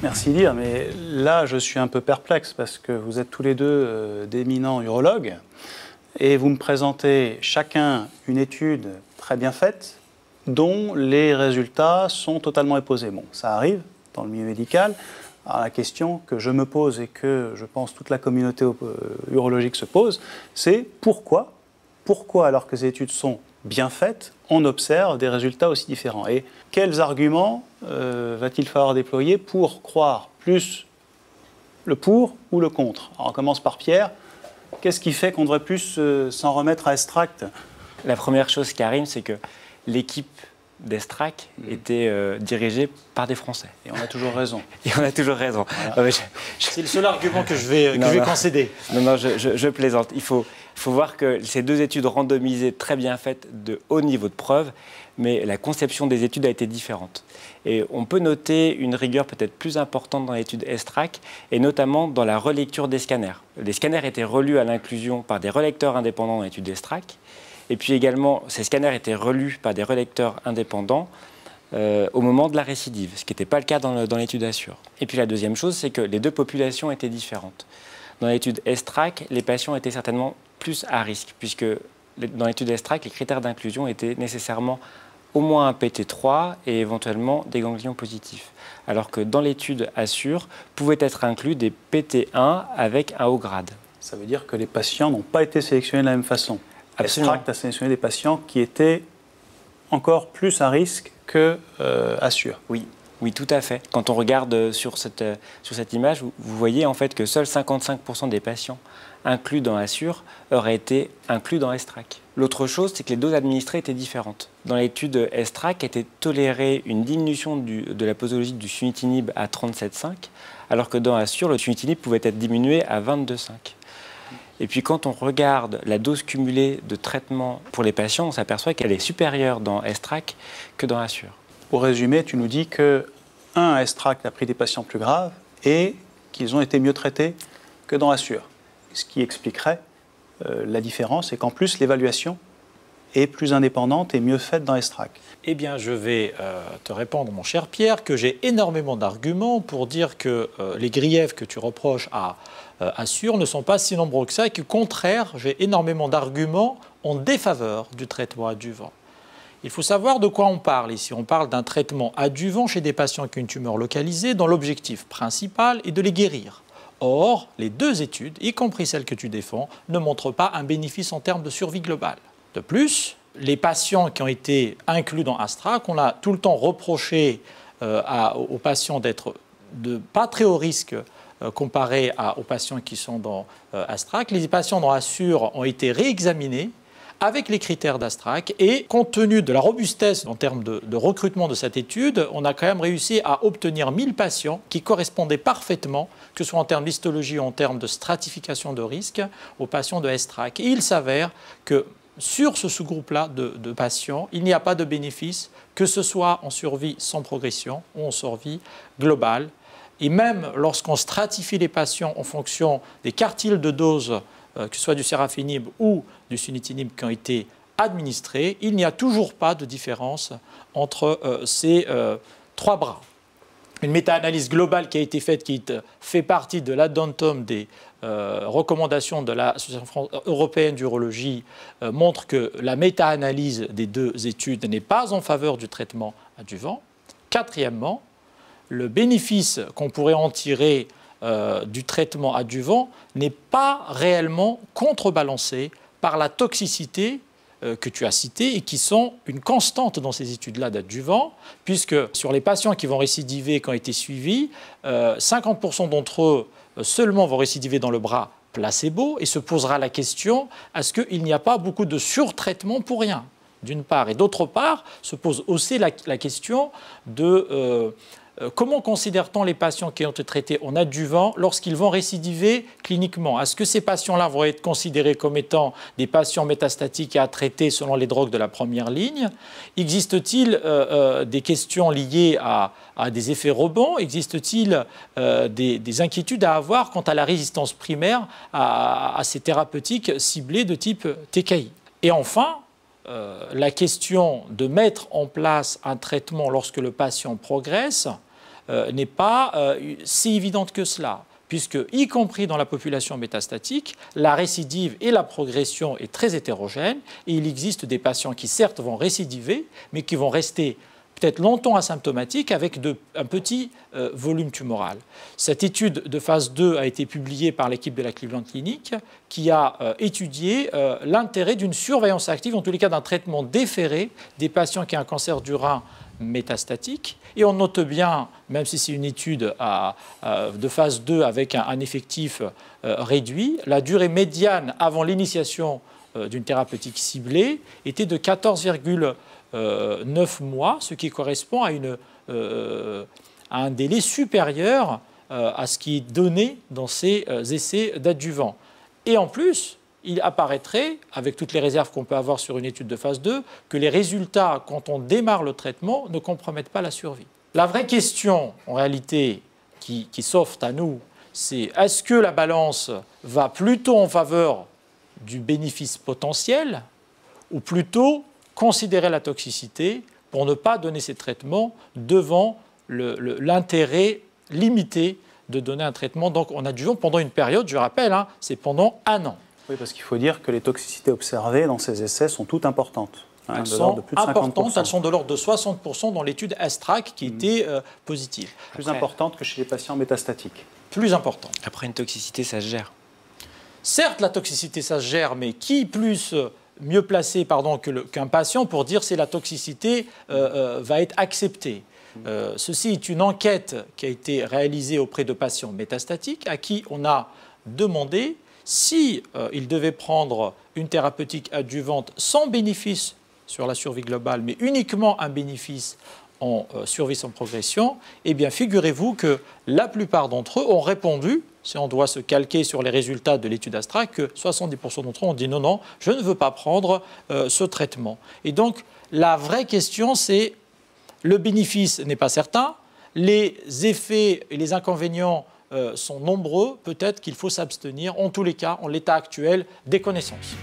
Merci Lire, mais là je suis un peu perplexe parce que vous êtes tous les deux d'éminents urologues et vous me présentez chacun une étude très bien faite dont les résultats sont totalement opposés. Bon, ça arrive dans le milieu médical. Alors la question que je me pose et que je pense toute la communauté urologique se pose, c'est pourquoi alors que ces études sont bien faites, on observe des résultats aussi différents. Et quels arguments va-t-il falloir déployer pour croire plus le pour ou le contre? Alors on commence par Pierre. Qu'est-ce qui fait qu'on devrait plus s'en remettre à Estrac? La première chose, Karim, c'est que l'équipe d'Estrac était dirigée par des Français. Et on a toujours raison. Et on a toujours raison. Voilà. C'est le seul argument que je vais concéder. Non, je plaisante. Il faut voir que ces deux études randomisées, très bien faites, de haut niveau de preuve, mais la conception des études a été différente. Et on peut noter une rigueur peut-être plus importante dans l'étude Estrac, et notamment dans la relecture des scanners. Les scanners étaient relus à l'inclusion par des relecteurs indépendants dans l'étude Estrac, et puis également, ces scanners étaient relus par des relecteurs indépendants au moment de la récidive, ce qui n'était pas le cas dans l'étude Assure. Et puis la deuxième chose, c'est que les deux populations étaient différentes. Dans l'étude Estrac, les patients étaient certainement plus à risque, puisque dans l'étude Estrac, les critères d'inclusion étaient nécessairement au moins un PT3 et éventuellement des ganglions positifs. Alors que dans l'étude Assure, pouvaient être inclus des PT1 avec un haut grade. Ça veut dire que les patients n'ont pas été sélectionnés de la même façon. Estrac a sélectionné des patients qui étaient encore plus à risque que Assure. Oui, tout à fait. Quand on regarde sur cette image, vous voyez en fait que seuls 55% des patients inclus dans Assure auraient été inclus dans Estrac. L'autre chose, c'est que les doses administrées étaient différentes. Dans l'étude Estrac, était tolérée une diminution de la posologie du sunitinib à 37,5, alors que dans Assure, le sunitinib pouvait être diminué à 22,5. Et puis quand on regarde la dose cumulée de traitement pour les patients, on s'aperçoit qu'elle est supérieure dans Estrac que dans Assure. Pour résumer, tu nous dis que Estrac a pris des patients plus graves et qu'ils ont été mieux traités que dans Assure. Ce qui expliquerait la différence et qu'en plus l'évaluation est plus indépendante et mieux faite dans Estrac. Eh bien, je vais te répondre, mon cher Pierre, que j'ai énormément d'arguments pour dire que les griefs que tu reproches à Assure ne sont pas si nombreux que ça et qu'au contraire, j'ai énormément d'arguments en défaveur du traitement adjuvant. Il faut savoir de quoi on parle ici. On parle d'un traitement adjuvant chez des patients qui ont une tumeur localisée dont l'objectif principal est de les guérir. Or, les deux études, y compris celles que tu défends, ne montrent pas un bénéfice en termes de survie globale. De plus, les patients qui ont été inclus dans Estrac, on a tout le temps reproché aux patients d'être pas très haut risque comparé aux patients qui sont dans Estrac. Les patients dans Assure ont été réexaminés avec les critères d'Estrac et compte tenu de la robustesse en termes de recrutement de cette étude, on a quand même réussi à obtenir 1000 patients qui correspondaient parfaitement, que ce soit en termes d'histologie ou en termes de stratification de risque, aux patients de Estrac. Et il s'avère que sur ce sous-groupe-là de patients, il n'y a pas de bénéfice, que ce soit en survie sans progression ou en survie globale. Et même lorsqu'on stratifie les patients en fonction des quartiles de dose, que ce soit du serafinib ou du sunitinib qui ont été administrés, il n'y a toujours pas de différence entre ces trois bras. Une méta-analyse globale qui a été faite, qui fait partie de l'addendum des recommandations de l'Association européenne d'urologie, montre que la méta-analyse des deux études n'est pas en faveur du traitement adjuvant. Quatrièmement, le bénéfice qu'on pourrait en tirer du traitement adjuvant n'est pas réellement contrebalancé par la toxicité que tu as citée et qui sont une constante dans ces études-là d'adjuvant, puisque sur les patients qui vont récidiver, qui ont été suivis, 50% d'entre eux seulement vont récidiver dans le bras placebo, et se posera la question, est-ce qu'il n'y a pas beaucoup de surtraitement pour rien, d'une part, et d'autre part, se pose aussi la question de comment considère-t-on les patients qui ont été traités en adjuvant lorsqu'ils vont récidiver cliniquement? Est-ce que ces patients-là vont être considérés comme étant des patients métastatiques à traiter selon les drogues de la première ligne? Existe-t-il des questions liées à des effets rebonds? Existe-t-il des inquiétudes à avoir quant à la résistance primaire à ces thérapeutiques ciblées de type TKI? Et enfin, la question de mettre en place un traitement lorsque le patient progresse n'est pas si évidente que cela, puisque, y compris dans la population métastatique, la récidive et la progression est très hétérogène, et il existe des patients qui, certes, vont récidiver, mais qui vont rester peut-être longtemps asymptomatiques avec un petit volume tumoral. Cette étude de phase 2 a été publiée par l'équipe de la Cleveland Clinic qui a étudié l'intérêt d'une surveillance active, en tous les cas d'un traitement déféré des patients qui ont un cancer du rein métastatique. Et on note bien, même si c'est une étude de phase 2 avec un effectif réduit, la durée médiane avant l'initiation d'une thérapeutique ciblée était de 14,9 mois, ce qui correspond à un délai supérieur à ce qui est donné dans ces essais d'adjuvants. Et en plus, il apparaîtrait, avec toutes les réserves qu'on peut avoir sur une étude de phase 2, que les résultats, quand on démarre le traitement, ne compromettent pas la survie. La vraie question, en réalité, qui s'offre à nous, c'est est-ce que la balance va plutôt en faveur du bénéfice potentiel ou plutôt considérer la toxicité pour ne pas donner ces traitements devant l'intérêt limité de donner un traitement donc en adjuvant pendant une période, je rappelle, c'est pendant 1 an. Oui, parce qu'il faut dire que les toxicités observées dans ces essais sont toutes importantes. Elles sont importantes, elles sont de l'ordre de 60% dans l'étude ASTRAC qui était positive. Plus importante que chez les patients métastatiques. Plus importante. Après, une toxicité, ça se gère. Certes, la toxicité, ça se gère, mais qui mieux placé qu'un patient pour dire si la toxicité va être acceptée. Ceci est une enquête qui a été réalisée auprès de patients métastatiques à qui on a demandé si ils devaient prendre une thérapeutique adjuvante sans bénéfice sur la survie globale, mais uniquement un bénéfice en survie sans progression. Eh bien, figurez-vous que la plupart d'entre eux ont répondu, si on doit se calquer sur les résultats de l'étude ASTRA, que 70% d'entre eux ont dit non, je ne veux pas prendre ce traitement. Et donc, la vraie question, c'est le bénéfice n'est pas certain, les effets et les inconvénients sont nombreux, peut-être qu'il faut s'abstenir, en tous les cas, en l'état actuel des connaissances.